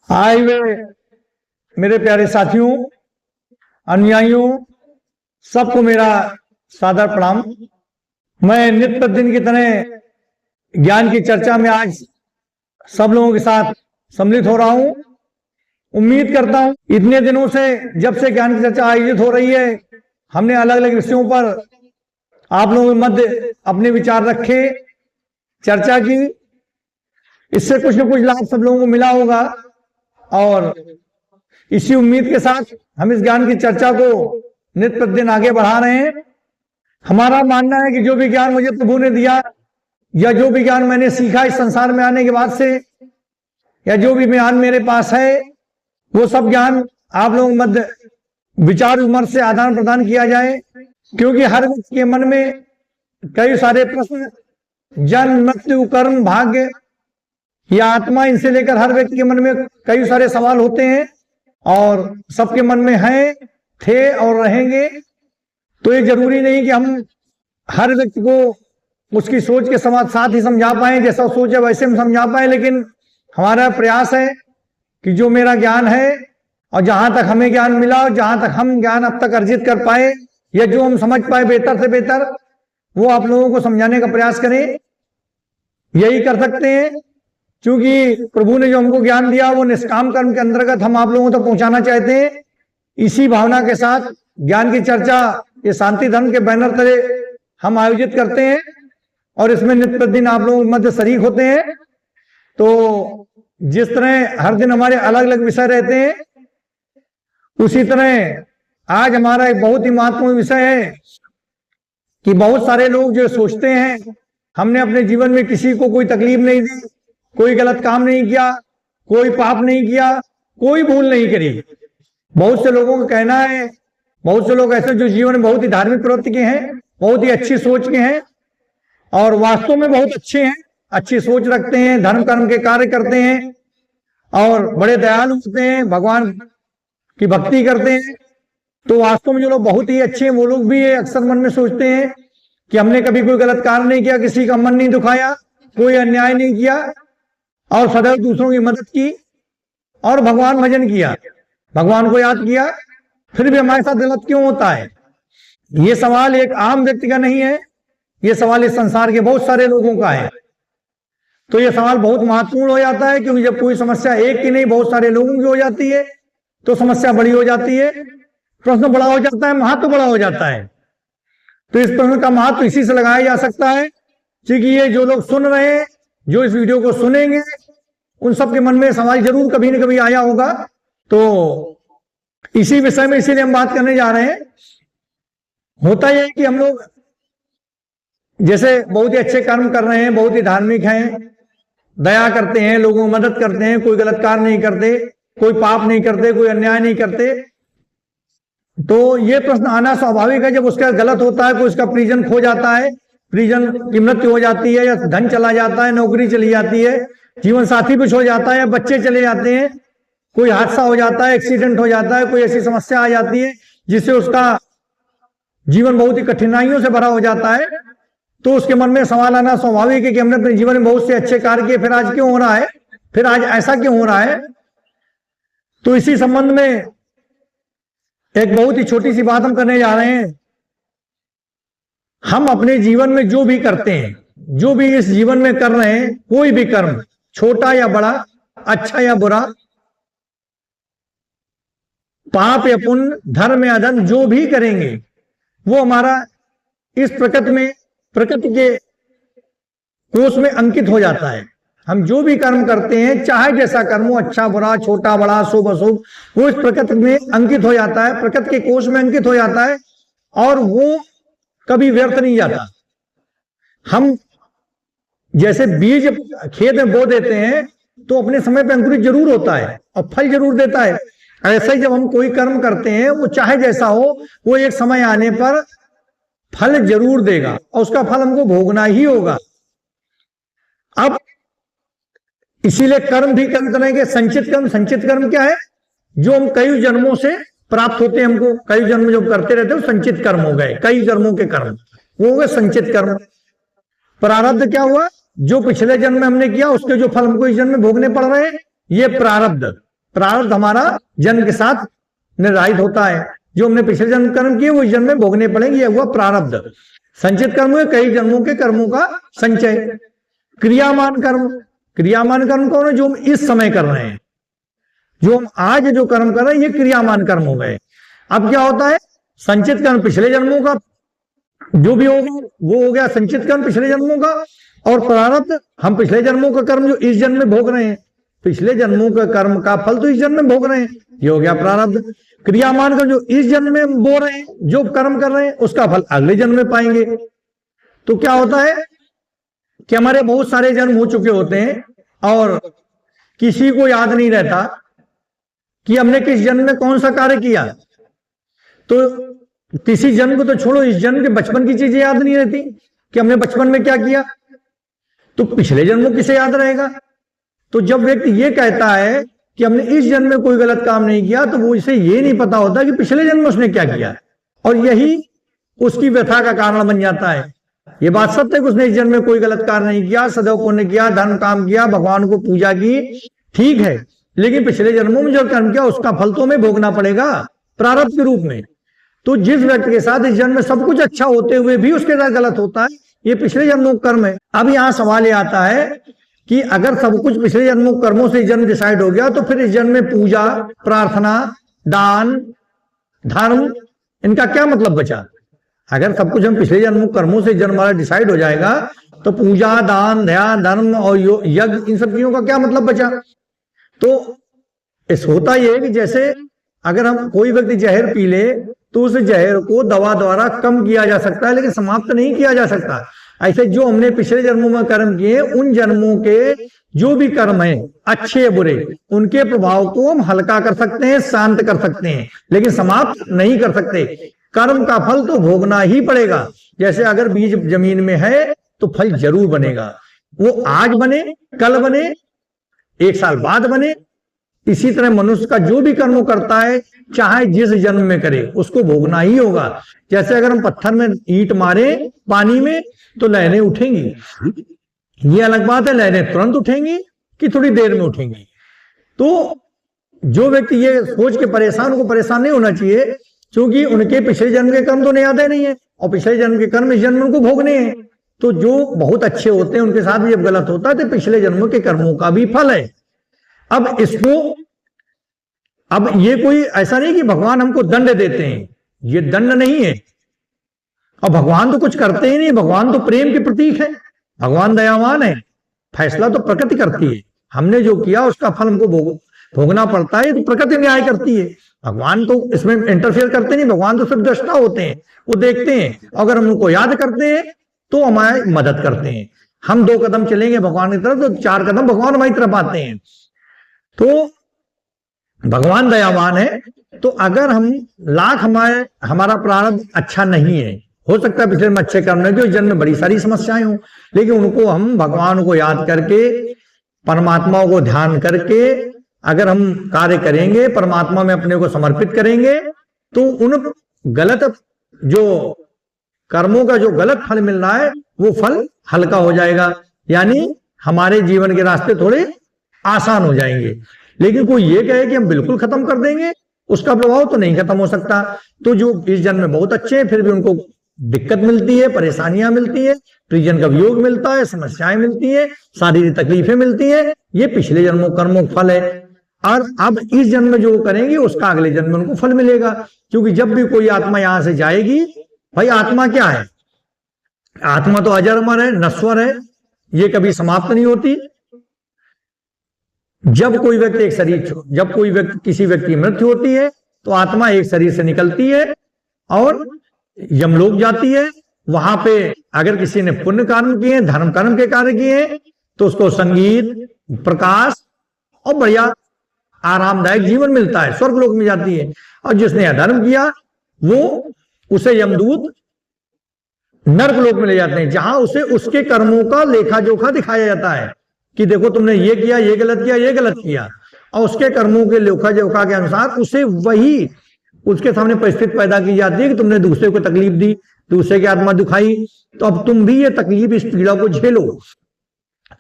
आए हुए मेरे प्यारे साथियों, अनुयायियों, सबको मेरा सादर प्रणाम। मैं नित्य प्रतिदिन की तरह ज्ञान की चर्चा में आज सब लोगों के साथ सम्मिलित हो रहा हूं। उम्मीद करता हूं इतने दिनों से जब से ज्ञान की चर्चा आयोजित हो रही है, हमने अलग अलग विषयों पर आप लोगों के मध्य अपने विचार रखे, चर्चा की। इससे कुछ न कुछ लाभ सब लोगों को मिला होगा और इसी उम्मीद के साथ हम इस ज्ञान की चर्चा को नित्य प्रतिदिन आगे बढ़ा रहे हैं। हमारा मानना है कि जो भी ज्ञान मुझे प्रभु ने दिया या जो भी ज्ञान मैंने सीखा इस संसार में आने के बाद से, या जो भी ज्ञान मेरे पास है, वो सब ज्ञान आप लोगों के मध्य विचार विमर्श से आदान प्रदान किया जाए। क्योंकि हर व्यक्ति के मन में कई सारे प्रश्न, जन्म मृत्यु कर्म भाग्य या आत्मा, इनसे लेकर हर व्यक्ति के मन में कई सारे सवाल होते हैं और सबके मन में हैं, थे और रहेंगे। तो ये जरूरी नहीं कि हम हर व्यक्ति को उसकी सोच के साथ ही समझा पाए, जैसा सोच है वैसे हम समझा पाए, लेकिन हमारा प्रयास है कि जो मेरा ज्ञान है और जहां तक हमें ज्ञान मिला और जहां तक हम ज्ञान अब तक अर्जित कर पाए या जो हम समझ पाए बेहतर से बेहतर, वो आप लोगों को समझाने का प्रयास करें। यही कर सकते हैं, क्योंकि प्रभु ने जो हमको ज्ञान दिया वो निष्काम कर्म के अंतर्गत हम आप लोगों तक पहुंचाना चाहते हैं। इसी भावना के साथ ज्ञान की चर्चा ये शांति धर्म के बैनर तले हम आयोजित करते हैं और इसमें नित्य प्रतिदिन आप लोगों के मध्य शरीक होते हैं। तो जिस तरह हर दिन हमारे अलग अलग विषय रहते हैं, उसी तरह आज हमारा एक बहुत ही महत्वपूर्ण विषय है कि बहुत सारे लोग जो सोचते हैं हमने अपने जीवन में किसी को कोई तकलीफ नहीं दी, कोई गलत काम नहीं किया, कोई पाप नहीं किया, कोई भूल नहीं करी। बहुत से लोगों का कहना है, बहुत से लोग ऐसे जो जीवन में बहुत ही धार्मिक प्रवृत्ति के हैं, बहुत ही अच्छी सोच के हैं और वास्तव में बहुत अच्छे हैं, अच्छी सोच रखते हैं, धर्म कर्म के कार्य करते हैं और बड़े दयालु होते हैं, भगवान की भक्ति करते हैं। तो वास्तव में जो लोग बहुत ही अच्छे हैं वो लोग भी अक्सर मन में सोचते हैं कि हमने कभी कोई गलत कार्य नहीं किया, किसी का मन नहीं दुखाया, कोई अन्याय नहीं किया और सदैव दूसरों की मदद की और भगवान भजन किया, भगवान को याद किया। फिर भी हमारे साथ गलत क्यों होता है? ये सवाल एक आम व्यक्ति का नहीं है, ये सवाल इस संसार के बहुत सारे लोगों का है। तो ये सवाल बहुत महत्वपूर्ण हो जाता है, क्योंकि जब कोई समस्या एक की नहीं बहुत सारे लोगों की हो जाती है तो समस्या बड़ी हो जाती है, प्रश्न बड़ा हो जाता है, महत्व बड़ा हो जाता है। तो इस प्रश्न का महत्व इसी से लगाया जा सकता है, क्योंकि ये जो लोग सुन रहे हैं, जो इस वीडियो को सुनेंगे, उन सबके मन में सवाल जरूर कभी न कभी आया होगा। तो इसी विषय में इसीलिए हम बात करने जा रहे हैं। होता यह है कि हम लोग जैसे बहुत ही अच्छे कर्म कर रहे हैं, बहुत ही धार्मिक हैं, दया करते हैं, लोगों की मदद करते हैं, कोई गलत कार्य नहीं करते, कोई पाप नहीं करते, कोई अन्याय नहीं करते, तो ये प्रश्न आना स्वाभाविक है। जब उसका गलत होता है, कोई उसका परिजन खो जाता है, परिजन की मृत्यु हो जाती है या धन चला जाता है, नौकरी चली जाती है, जीवन साथी कुछ हो जाता है, बच्चे चले जाते हैं, कोई हादसा हो जाता है, एक्सीडेंट हो जाता है, कोई ऐसी समस्या आ जाती है जिससे उसका जीवन बहुत ही कठिनाइयों से भरा हो जाता है, तो उसके मन में सवाल आना स्वाभाविक है कि हमने अपने जीवन में बहुत से अच्छे कार्य किए, फिर आज क्यों हो रहा है, फिर आज ऐसा क्यों हो रहा है। तो इसी संबंध में एक बहुत ही छोटी सी बात हम करने जा रहे हैं। हम अपने जीवन में जो भी करते हैं, जो भी इस जीवन में कर रहे हैं, कोई भी कर्म, छोटा या बड़ा, अच्छा या बुरा, पाप या पुण्य, धर्म या अधर्म, जो भी करेंगे वो हमारा इस प्रकृति के कोष में अंकित हो जाता है। हम जो भी कर्म करते हैं, चाहे जैसा कर्म हो, अच्छा बुरा, छोटा बड़ा, शुभ अशुभ, वो इस प्रकृति में अंकित हो जाता है, प्रकृति के कोष में अंकित हो जाता है और वो कभी व्यर्थ नहीं जाता। हम जैसे बीज खेत में बो देते हैं तो अपने समय पर अंकुरित जरूर होता है और फल जरूर देता है। ऐसा ही जब हम कोई कर्म करते हैं, वो चाहे जैसा हो, वो एक समय आने पर फल जरूर देगा और उसका फल हमको भोगना ही होगा। अब इसीलिए कर्म भी कई तरह के, संचित कर्म क्या है? जो हम कई जन्मों से प्राप्त होते हैं, हमको कई जन्म जो करते रहते हैं संचित कर्म हो गए, कई जन्मों के कर्म वो हो गए संचित कर्म। प्रारब्ध क्या हुआ? जो पिछले जन्म में हमने किया उसके जो फल हमको इस जन्म में भोगने पड़ रहे हैं, ये प्रारब्ध। प्रारब्ध हमारा जन्म के साथ निर्धारित होता है। जो हमने पिछले जन्म कर्म किए वो इस जन्म में भोगने पड़ेंगे, यह हुआ प्रारब्ध। संचित कर्म हुए कई जन्मों के कर्मों का संचय। क्रियामान कर्म, क्रियामान कर्म कौन है? जो हम इस समय कर रहे हैं, जो हम आज जो कर्म कर रहे हैं, ये क्रियामान कर्म हो गए। अब क्या होता है? संचित कर्म पिछले जन्मों का जो भी होगा वो हो गया संचित कर्म पिछले जन्मों का, और प्रारब्ध हम पिछले जन्मों का कर्म जो इस जन्म में भोग रहे हैं, पिछले जन्मों का कर्म का फल तो इस जन्म में भोग रहे हैं, ये हो गया प्रारब्ध। क्रियामान कर्म जो इस जन्म में भोग रहे हैं, जो कर्म कर रहे हैं, उसका फल अगले जन्म में पाएंगे। तो क्या होता है कि हमारे बहुत सारे जन्म हो चुके होते हैं और किसी को याद नहीं रहता कि हमने किस जन्म में कौन सा कार्य किया। तो किसी जन्म को तो छोड़ो, इस जन्म के बचपन की चीजें याद नहीं रहती कि हमने बचपन में क्या किया, तो पिछले जन्म में किसे याद रहेगा? तो जब व्यक्ति ये कहता है कि हमने इस जन्म में कोई गलत काम नहीं किया, तो वो इसे ये नहीं पता होता कि पिछले जन्म में उसने क्या किया, और यही उसकी व्यथा का कारण बन जाता है। ये बात सत्य है कि उसने इस जन्म में कोई गलत कार्य नहीं किया, सदैव पुण्य किया, धर्म काम किया, भगवान को पूजा की, ठीक है, लेकिन पिछले जन्मों में जो कर्म किया उसका फल तो हमें भोगना पड़ेगा प्रारब्ध के रूप में। तो जिस व्यक्ति के साथ इस जन्म में सब कुछ अच्छा होते हुए भी उसके साथ गलत होता है, ये पिछले जन्मों का कर्म है। अब यहाँ सवाल ये आता है कि अगर सब कुछ पिछले जन्मों कर्मों से जन्म डिसाइड हो गया, तो फिर इस जन्म में पूजा, प्रार्थना, दान, धर्म, इनका क्या मतलब बचा? अगर सब कुछ हम पिछले जन्मों कर्मों से जन्म हमारा डिसाइड हो जाएगा, तो पूजा, दान, ध्यान, धर्म और यज्ञ, इन सब चीजों का क्या मतलब बचा? तो इस होता यह है कि जैसे अगर हम कोई व्यक्ति जहर पी ले, तो उस जहर को दवा द्वारा कम किया जा सकता है, लेकिन समाप्त नहीं किया जा सकता। ऐसे जो हमने पिछले जन्मों में कर्म किए, उन जन्मों के जो भी कर्म है, अच्छे बुरे, उनके प्रभाव को हम हल्का कर सकते हैं, शांत कर सकते हैं, लेकिन समाप्त नहीं कर सकते। कर्म का फल तो भोगना ही पड़ेगा। जैसे अगर बीज जमीन में है तो फल जरूर बनेगा, वो आज बने, कल बने, 1 साल बाद बने। इसी तरह मनुष्य का जो भी कर्म करता है, चाहे जिस जन्म में करे, उसको भोगना ही होगा। जैसे अगर हम पत्थर में ईंट मारे पानी में, तो लहरें उठेंगी, ये अलग बात है लहरें तुरंत उठेंगी कि थोड़ी देर में उठेंगी। तो जो व्यक्ति ये सोच के परेशान, उनको परेशान नहीं होना चाहिए, क्योंकि उनके पिछले जन्म के कर्म तो याद है नहीं है, और पिछले जन्म के कर्म इस जन्म में उनको भोगने हैं। तो जो बहुत अच्छे होते हैं उनके साथ भी जब गलत होता है, तो पिछले जन्मों के कर्मों का भी फल है। अब इसको, अब ये कोई ऐसा नहीं कि भगवान हमको दंड देते हैं, ये दंड नहीं है। और भगवान तो कुछ करते ही नहीं, भगवान तो प्रेम के प्रतीक है, भगवान दयावान है, फैसला तो प्रकृति करती है। हमने जो किया उसका फल हमको भोगना पड़ता है, तो प्रकृति न्याय करती है। भगवान तो इसमें इंटरफेयर करते नहीं, भगवान तो सिर्फ दृष्टा होते हैं, वो देखते हैं, अगर हम उनको याद करते हैं तो हमारी मदद करते हैं। हम 2 कदम चलेंगे भगवान की तरफ, तो 4 कदम भगवान हमारी तरफ आते हैं। तो भगवान दयावान है। तो अगर हम हमारा प्रारब्ध अच्छा नहीं है, हो सकता है पिछले में अच्छे कर्म नहीं, जो जन्म में बड़ी सारी समस्याएं हों, लेकिन उनको हम भगवान को याद करके, परमात्मा को ध्यान करके अगर हम कार्य करेंगे, परमात्मा में अपने को समर्पित करेंगे, तो उन गलत जो कर्मों का जो गलत फल मिल रहा है, वो फल हल्का हो जाएगा, यानी हमारे जीवन के रास्ते थोड़े आसान हो जाएंगे। लेकिन कोई ये कहे कि हम बिल्कुल खत्म कर देंगे, उसका प्रभाव तो नहीं खत्म हो सकता। तो जो इस जन्म में बहुत अच्छे हैं, फिर भी उनको दिक्कत मिलती है, परेशानियां मिलती है, प्रियजन का वियोग मिलता है, समस्याएं मिलती है, शारीरिक तकलीफें मिलती है, ये पिछले जन्मों कर्मों का फल है। और अब इस जन्म में जो करेंगे उसका अगले जन्म में उनको फल मिलेगा। क्योंकि जब भी कोई आत्मा यहां से जाएगी, भाई आत्मा क्या है? आत्मा तो अजर अमर है, नश्वर है, ये कभी समाप्त नहीं होती। जब कोई व्यक्ति किसी व्यक्ति की मृत्यु होती है, तो आत्मा एक शरीर से निकलती है और यमलोक जाती है। वहां पे अगर किसी ने पुण्य कर्म किए, धर्म कर्म के कार्य किए, तो उसको संगीत, प्रकाश और बढ़िया आरामदायक जीवन मिलता है, स्वर्ग लोक में जाती है। और जिसने अधर्म किया, वो उसे यमदूत नर्क लोक में ले जाते हैं, जहां उसे उसके कर्मों का लेखा जोखा दिखाया जाता है कि देखो तुमने ये किया, ये गलत किया, ये गलत किया, और उसके कर्मों के लेखा जोखा के अनुसार उसे वही उसके सामने परिस्थिति पैदा की जाती है कि तुमने दूसरे को तकलीफ दी, दूसरे की आत्मा दुखाई, तो अब तुम भी ये तकलीफ, इस पीड़ा को झेलो,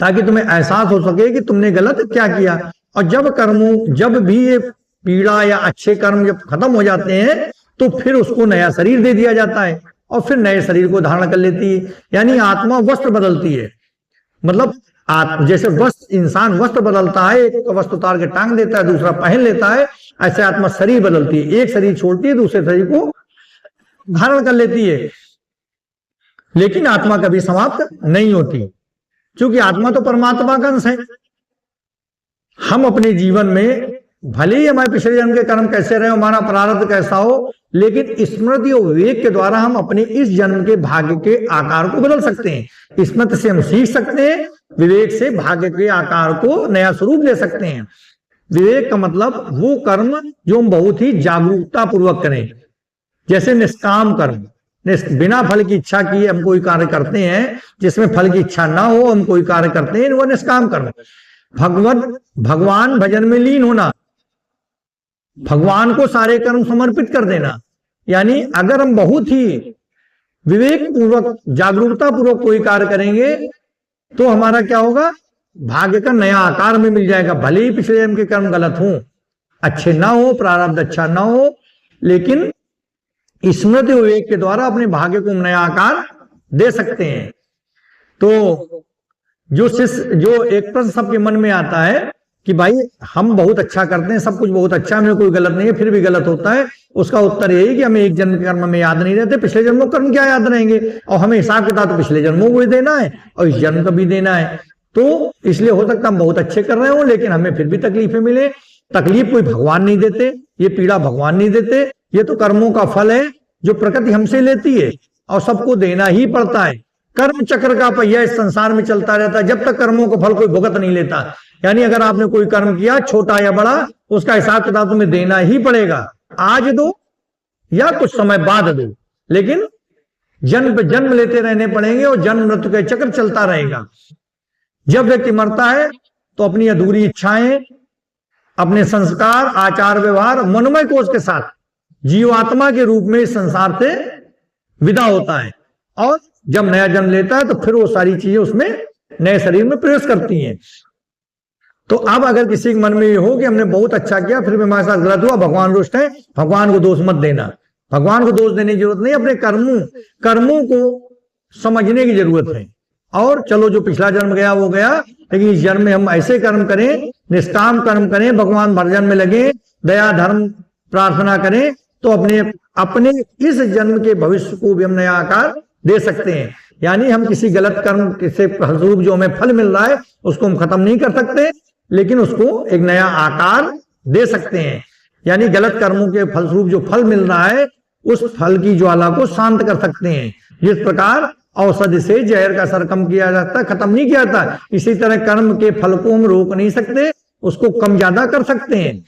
ताकि तुम्हें एहसास हो सके कि तुमने गलत क्या किया। और जब भी ये पीड़ा या अच्छे कर्म जब खत्म हो जाते हैं तो फिर उसको नया शरीर दे दिया जाता है और फिर नए शरीर को धारण कर लेती है। यानी आत्मा वस्त्र बदलती है। मतलब जैसे वस्त्र, इंसान वस्त्र बदलता है, एक वस्त्र उतार के टांग देता है, दूसरा पहन लेता है, ऐसे आत्मा शरीर बदलती है। एक शरीर छोड़ती है, दूसरे शरीर को धारण कर लेती है। लेकिन आत्मा कभी समाप्त नहीं होती, क्योंकि आत्मा तो परमात्मा का अंश है। हम अपने जीवन में भले ही हमारे पिछले जन्म के कर्म कैसे रहे, हमारा प्रारब्ध कैसा हो, लेकिन स्मृति और विवेक के द्वारा हम अपने इस जन्म के भाग्य के आकार को बदल सकते हैं। स्मृति से हम सीख सकते हैं, विवेक से भाग्य के आकार को नया स्वरूप दे सकते हैं। विवेक का मतलब वो कर्म जो हम बहुत ही जागरूकता पूर्वक करें, जैसे निष्काम कर्म, बिना फल की इच्छा किए हम कोई कार्य करते हैं, जिसमें फल की इच्छा ना हो हम कोई कार्य करते हैं, वो निष्काम कर्म। भगवान भजन में लीन होना, भगवान को सारे कर्म समर्पित कर देना। यानी अगर हम बहुत ही विवेक पूर्वक, जागरूकता पूर्वक कोई कार्य करेंगे तो हमारा क्या होगा, भाग्य का नया आकार में मिल जाएगा। भले ही पिछले जन्म के कर्म गलत हो, अच्छे ना हो, प्रारब्ध अच्छा ना हो, लेकिन स्मृति विवेक के द्वारा अपने भाग्य को नया आकार दे सकते हैं। तो जो एक प्रश्न सबके मन में आता है कि भाई हम बहुत अच्छा करते हैं, सब कुछ बहुत अच्छा, हमें कोई गलत नहीं है, फिर भी गलत होता है। उसका उत्तर यही कि हमें एक जन्म के कर्म में याद नहीं रहते, पिछले जन्मों कर्म क्या याद रहेंगे, और हमें हिसाब किताब तो पिछले जन्मों को भी देना है और इस जन्म का भी देना है। तो इसलिए हो सकता है हम बहुत अच्छे कर रहे हो, लेकिन हमें फिर भी तकलीफें मिले। तकलीफ कोई भगवान नहीं देते, ये पीड़ा भगवान नहीं देते, ये तो कर्मों का फल है जो प्रकृति हमसे लेती है और सबको देना ही पड़ता है। कर्म चक्र का पहिया इस संसार में चलता रहता है जब तक कर्मों को फल कोई भुगत नहीं लेता। यानी अगर आपने कोई कर्म किया, छोटा या बड़ा, उसका हिसाब किताब तुम्हें देना ही पड़ेगा। आज दो या कुछ समय बाद दो, लेकिन जन्म पे जन्म लेते रहने पड़ेंगे और जन्म मृत्यु का चक्र चलता रहेगा। जब व्यक्ति मरता है तो अपनी अधूरी इच्छाएं, अपने संस्कार, आचार व्यवहार, मनोमय कोश के साथ जीवात्मा के रूप में इस संसार से विदा होता है, और जब नया जन्म लेता है तो फिर वो सारी चीजें उसमें नए शरीर में प्रवेश करती हैं। तो अब अगर किसी के मन में ये हो कि हमने बहुत अच्छा किया, फिर भी हमारे साथ गलत हुआ, भगवान रुष्ट है, भगवान को दोष मत देना। भगवान को दोष देने की जरूरत नहीं, अपने कर्मों को समझने की जरूरत है। और चलो जो पिछला जन्म गया वो गया, लेकिन इस जन्म में हम ऐसे कर्म करें, निष्काम कर्म करें, भगवान भजन में लगे, दया धर्म प्रार्थना करें, तो अपने इस जन्म के भविष्य को भी हम नया आकार दे सकते हैं। यानी हम किसी गलत कर्म से फलस्वरूप जो हमें फल मिल रहा है उसको हम खत्म नहीं कर सकते, लेकिन उसको एक नया आकार दे सकते हैं। यानी गलत कर्मों के फलस्वरूप जो फल मिल रहा है उस फल की ज्वाला को शांत कर सकते हैं। जिस प्रकार औषधि से जहर का असर कम किया जाता है, खत्म नहीं किया जाता, इसी तरह कर्म के फल को हम रोक नहीं सकते, उसको कम ज्यादा कर सकते हैं,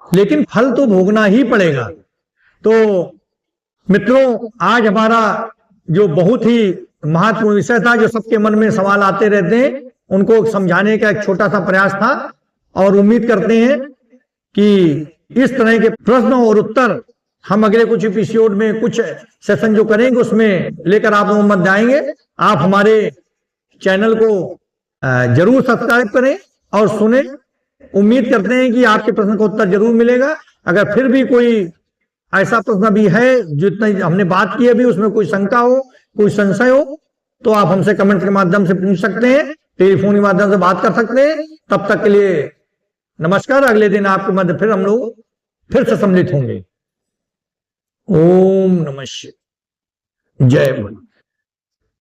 लेकिन फल तो भोगना ही पड़ेगा। तो मित्रों, आज हमारा जो बहुत ही महत्वपूर्ण विषय था, जो सबके मन में सवाल आते रहते हैं, उनको समझाने का एक छोटा सा प्रयास था, और उम्मीद करते हैं कि इस तरह के प्रश्न और उत्तर हम अगले कुछ एपिसोड में, कुछ सेशन जो करेंगे उसमें लेकर आप लोगों मध्य आएंगे। आप हमारे चैनल को जरूर सब्सक्राइब करें और सुने। उम्मीद करते हैं कि आपके प्रश्न का उत्तर जरूर मिलेगा। अगर फिर भी कोई ऐसा प्रश्न भी है जितना हमने बात की अभी, उसमें कोई शंका हो, कोई संशय हो, तो आप हमसे कमेंट के माध्यम से पूछ सकते हैं, टेलीफोन के माध्यम से बात कर सकते हैं। तब तक के लिए नमस्कार। अगले दिन आपके मध्य फिर हम लोग फिर से सम्मिलित होंगे। ओम नमः शिवाय। जय बोले।